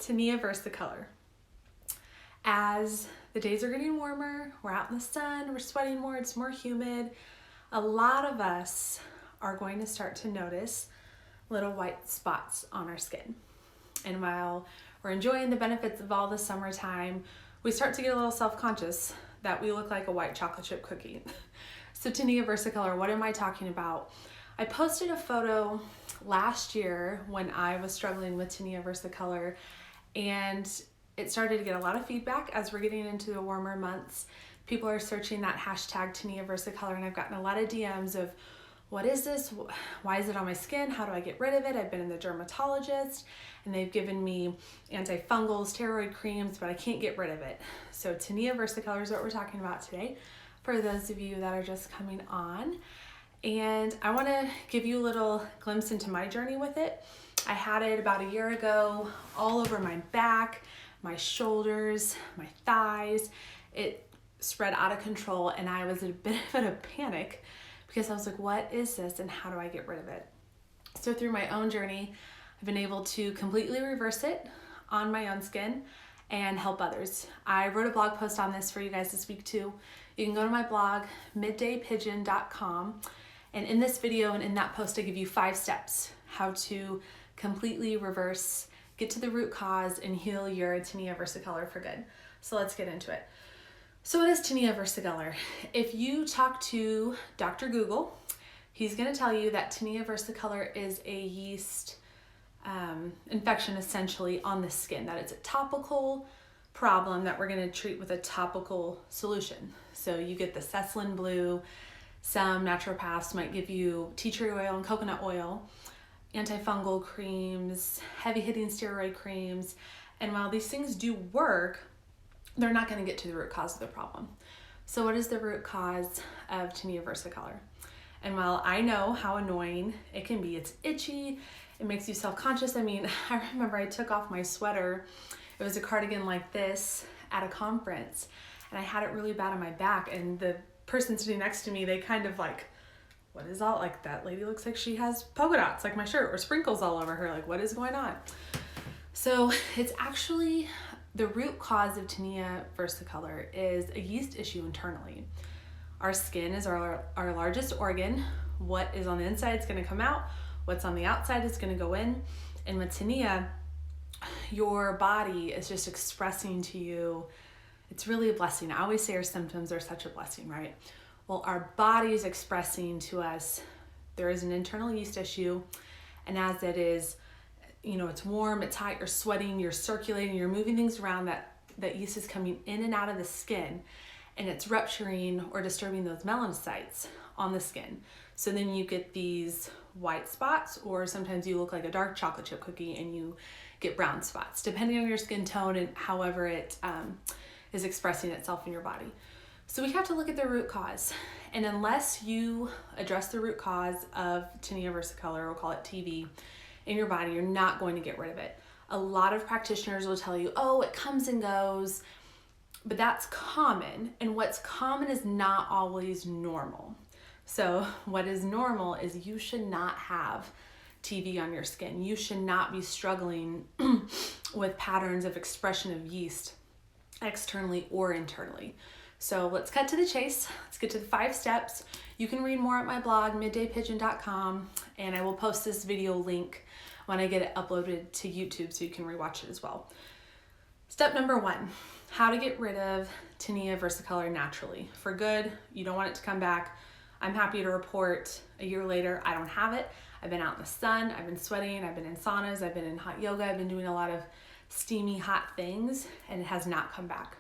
Tinea Versicolor. As the days are getting warmer, we're out in the sun, we're sweating more, it's more humid, a lot of us are going to start to notice little white spots on our skin. And while we're enjoying the benefits of all the summertime, we start to get a little self-conscious that we look like a white chocolate chip cookie. So Tinea Versicolor, what am I talking about? I posted a photo last year when I was struggling with Tinea Versicolor, and it started to get a lot of feedback as we're getting into the warmer months. People are searching that hashtag Tinea Versicolor, and I've gotten a lot of DMs of, what is this? Why is it on my skin? How do I get rid of it? I've been in the dermatologist and they've given me antifungals, steroid creams, but I can't get rid of it. So Tinea Versicolor is what we're talking about today for those of you that are just coming on. And I want to give you a little glimpse into my journey with it. I had it about a year ago, all over my back, my shoulders, my thighs. It spread out of control and I was in a bit of a panic because I was like, what is this and how do I get rid of it? So through my own journey, I've been able to completely reverse it on my own skin and help others. I wrote a blog post on this for you guys this week too. You can go to my blog, middaypigeon.com, and in this video and in that post, I give you 5 steps how to completely reverse, get to the root cause, and heal your Tinea Versicolor for good. So let's get into it. So what is Tinea Versicolor? If you talk to Dr. Google, he's gonna tell you that Tinea Versicolor is a yeast infection essentially on the skin, that it's a topical problem that we're gonna treat with a topical solution. So you get the Sessalin blue, some naturopaths might give you tea tree oil and coconut oil, antifungal creams, heavy hitting steroid creams, and while these things do work, they're not going to get to the root cause of the problem. So what is the root cause of Tinea Versicolor? And while I know how annoying it can be, it's itchy, it makes you self-conscious. I mean, I remember I took off my sweater, it was a cardigan like this at a conference, and I had it really bad on my back, and the person sitting next to me, they kind of like, what is all, like that lady looks like she has polka dots like my shirt or sprinkles all over her, like what is going on? So it's actually, the root cause of Tinea Versicolor is a yeast issue internally. Our skin is our largest organ. What is on the inside is going to come out. What's on the outside is going to go in. And with Tinea, your body is just expressing to you, it's really a blessing. I always say our symptoms are such a blessing, right? Well, our body is expressing to us there is an internal yeast issue, and as it is, you know, it's warm, it's hot, you're sweating, you're circulating, you're moving things around, that yeast is coming in and out of the skin, and it's rupturing or disturbing those melanocytes on the skin. So then you get these white spots, or sometimes you look like a dark chocolate chip cookie and you get brown spots, depending on your skin tone and however it is expressing itself in your body. So we have to look at the root cause. And unless you address the root cause of Tinea Versicolor, we'll call it TV, in your body, you're not going to get rid of it. A lot of practitioners will tell you, oh, it comes and goes, but that's common. And what's common is not always normal. So what is normal is you should not have TV on your skin. You should not be struggling with patterns of expression of yeast externally or internally. So let's cut to the chase. Let's get to the 5 steps. You can read more at my blog, middaypigeon.com, and I will post this video link when I get it uploaded to YouTube so you can rewatch it as well. Step number 1, how to get rid of Tinea Versicolor naturally. For good, you don't want it to come back. I'm happy to report a year later, I don't have it. I've been out in the sun, I've been sweating, I've been in saunas, I've been in hot yoga, I've been doing a lot of steamy hot things, and it has not come back.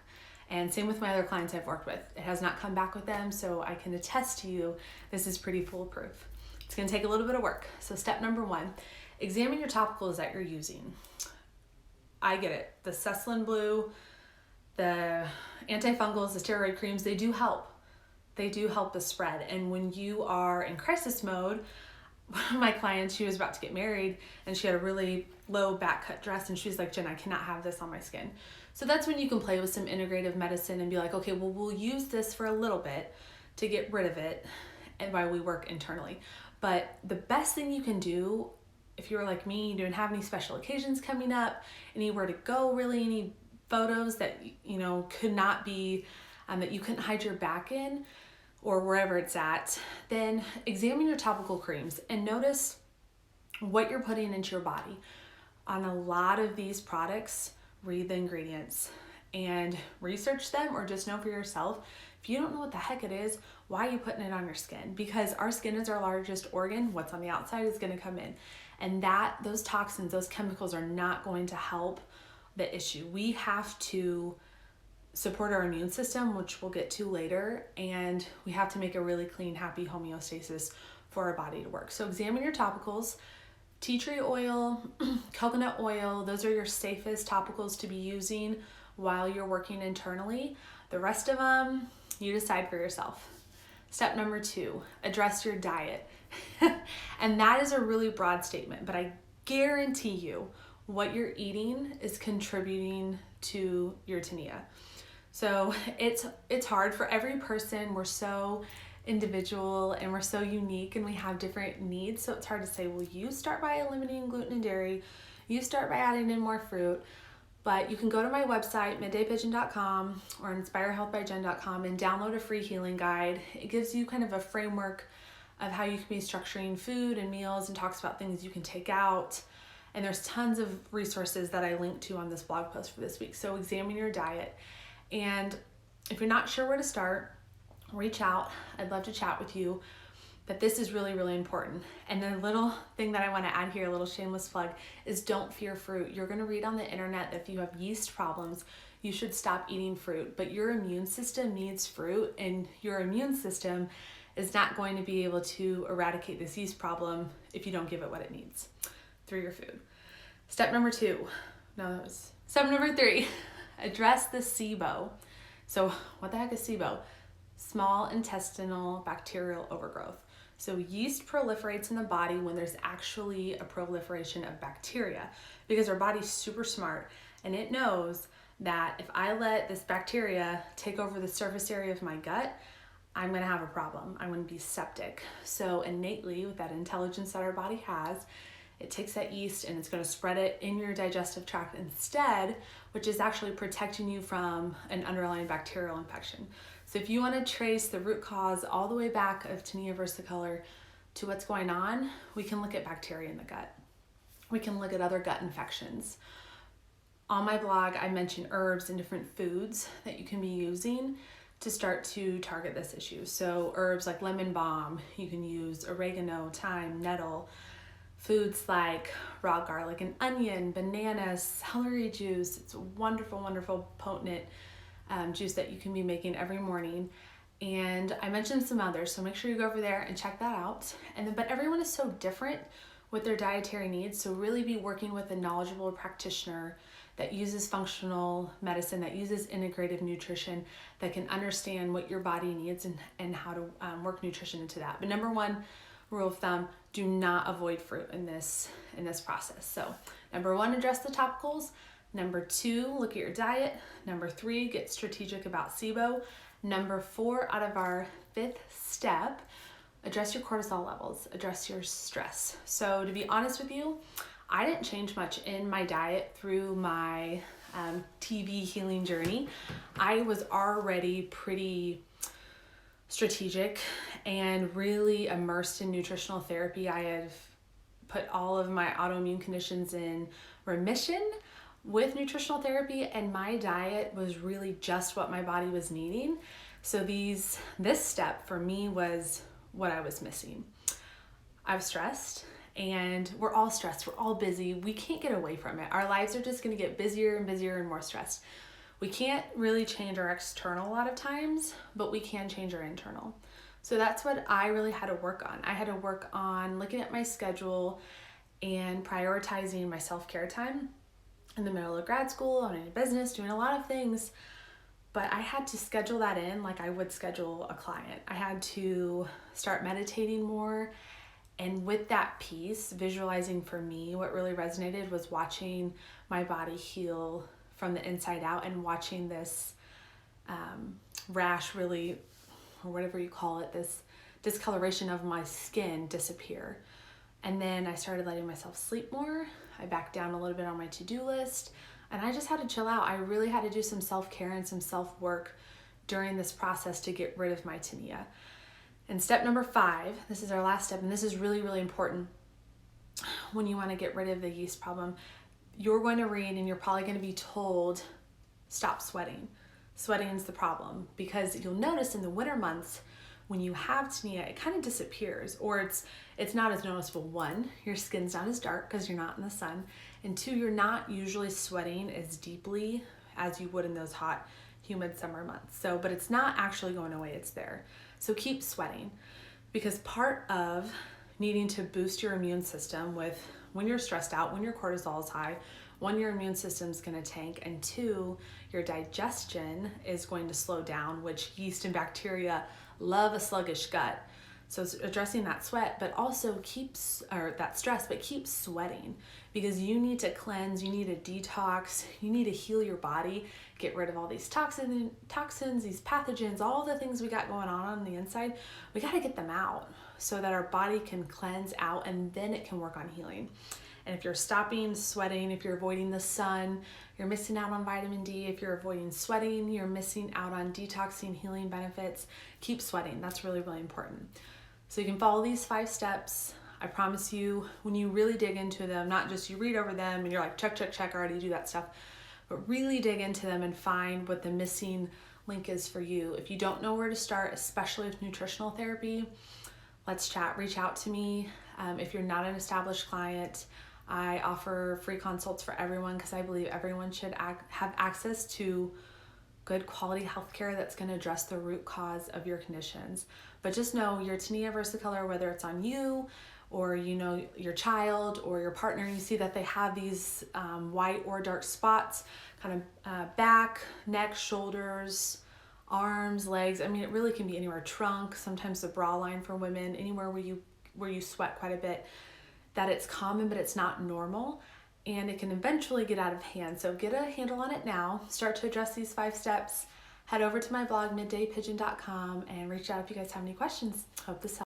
And same with my other clients I've worked with. It has not come back with them, so I can attest to you, this is pretty foolproof. It's gonna take a little bit of work. So step number 1, examine your topicals that you're using. I get it, the Sessalin blue, the antifungals, the steroid creams, they do help. They do help the spread. And when you are in crisis mode, one of my clients, she was about to get married and she had a really low back cut dress and she's like, Jen, I cannot have this on my skin. So that's when you can play with some integrative medicine and be like, okay, well, we'll use this for a little bit to get rid of it and while we work internally. But the best thing you can do if you were like me, you didn't have any special occasions coming up, anywhere to go really, any photos that, you know, could not be, that you couldn't hide your back in, or wherever it's at, then examine your topical creams and notice what you're putting into your body. On a lot of these products, read the ingredients and research them, or just know for yourself. If you don't know what the heck it is, why are you putting it on your skin? Because our skin is our largest organ. What's on the outside is going to come in. And those toxins, those chemicals are not going to help the issue. We have to support our immune system, which we'll get to later, and we have to make a really clean, happy homeostasis for our body to work. So examine your topicals. Tea tree oil, coconut oil, those are your safest topicals to be using while you're working internally. The rest of them, you decide for yourself. Step number 2, address your diet. And that is a really broad statement, but I guarantee you what you're eating is contributing to your tinea. So it's hard for every person. We're so individual and we're so unique and we have different needs. So it's hard to say, well, you start by eliminating gluten and dairy, you start by adding in more fruit. But you can go to my website, middaypigeon.com or inspirehealthbyjen.com, and download a free healing guide. It gives you kind of a framework of how you can be structuring food and meals, and talks about things you can take out. And there's tons of resources that I linked to on this blog post for this week. So examine your diet. And if you're not sure where to start, reach out. I'd love to chat with you. But this is really, really important. And the little thing that I want to add here, a little shameless plug, is don't fear fruit. You're going to read on the internet that if you have yeast problems, you should stop eating fruit. But your immune system needs fruit, and your immune system is not going to be able to eradicate this yeast problem if you don't give it what it needs through your food. Step number 3, address the SIBO. So what the heck is SIBO? Small intestinal bacterial overgrowth. So yeast proliferates in the body when there's actually a proliferation of bacteria, because our body's super smart and it knows that if I let this bacteria take over the surface area of my gut, I'm going to have a problem. I'm going to be septic. So innately, with that intelligence that our body has, it takes that yeast and it's going to spread it in your digestive tract instead, which is actually protecting you from an underlying bacterial infection. So if you want to trace the root cause all the way back of Tinea Versicolor to what's going on, we can look at bacteria in the gut. We can look at other gut infections. On my blog, I mention herbs and different foods that you can be using to start to target this issue. So herbs like lemon balm, you can use oregano, thyme, nettle, foods like raw garlic and onion, bananas, celery juice. It's a wonderful, wonderful, potent juice that you can be making every morning. And I mentioned some others, so make sure you go over there and check that out. But everyone is so different with their dietary needs, so really be working with a knowledgeable practitioner that uses functional medicine, that uses integrative nutrition, that can understand what your body needs and how to work nutrition into that. But number 1 rule of thumb, do not avoid fruit in this process. So number 1, address the topicals. Number 2, look at your diet. Number 3, get strategic about SIBO. Number 4, out of our 5th step, address your cortisol levels, address your stress. So to be honest with you, I didn't change much in my diet through my TV healing journey. I was already pretty strategic and really immersed in nutritional therapy. I had put all of my autoimmune conditions in remission with nutritional therapy, and my diet was really just what my body was needing. So this step for me was what I was missing. I was stressed, and we're all stressed. We're all busy. We can't get away from it. Our lives are just going to get busier and busier and more stressed. We can't really change our external a lot of times, but we can change our internal. So that's what I really had to work on. I had to work on looking at my schedule and prioritizing my self-care time. In the middle of grad school, owning a business, doing a lot of things, but I had to schedule that in like I would schedule a client. I had to start meditating more, and with that piece, visualizing for me, what really resonated was watching my body heal from the inside out and watching this rash really, or whatever you call it, this discoloration of my skin disappear. And then I started letting myself sleep more. I backed down a little bit on my to-do list, and I just had to chill out. I really had to do some self-care and some self-work during this process to get rid of my tinea. And step number 5, this is our last step, and this is really, really important when you want to get rid of the yeast problem. You're going to read and you're probably going to be told, stop sweating. Sweating is the problem, because you'll notice in the winter months when you have tinea, it kind of disappears, or it's not as noticeable. 1, your skin's not as dark because you're not in the sun, and 2, you're not usually sweating as deeply as you would in those hot, humid summer months. So, but it's not actually going away, it's there. So keep sweating, because part of needing to boost your immune system with when you're stressed out, when your cortisol is high, 1, your immune system's going to tank, and 2, your digestion is going to slow down, which yeast and bacteria love a sluggish gut. So it's addressing that sweat, but also that stress, but keep sweating, because you need to cleanse, you need to detox, you need to heal your body, get rid of all these toxins, these pathogens, all the things we got going on the inside. We got to get them out so that our body can cleanse out, and then it can work on healing. And if you're stopping sweating, if you're avoiding the sun, you're missing out on vitamin D. If you're avoiding sweating, you're missing out on detoxing, healing benefits. Keep sweating. That's really, really important. So you can follow these 5 steps. I promise you, when you really dig into them, not just you read over them and you're like, check, check, check, I already do that stuff, but really dig into them and find what the missing link is for you. If you don't know where to start, especially with nutritional therapy, let's chat. Reach out to me. If you're not an established client, I offer free consults for everyone, because I believe everyone should have access to good quality healthcare that's going to address the root cause of your conditions. But just know your Tinea Versicolor, whether it's on you or your child or your partner, you see that they have these white or dark spots, kind of back, neck, shoulders, arms, legs. I mean, it really can be anywhere. Trunk, sometimes the bra line for women, anywhere where you sweat quite a bit. That it's common, but it's not normal, and it can eventually get out of hand. So get a handle on it now. Start to address these 5 steps. Head over to my blog, middaypigeon.com, and reach out if you guys have any questions. Hope this helps.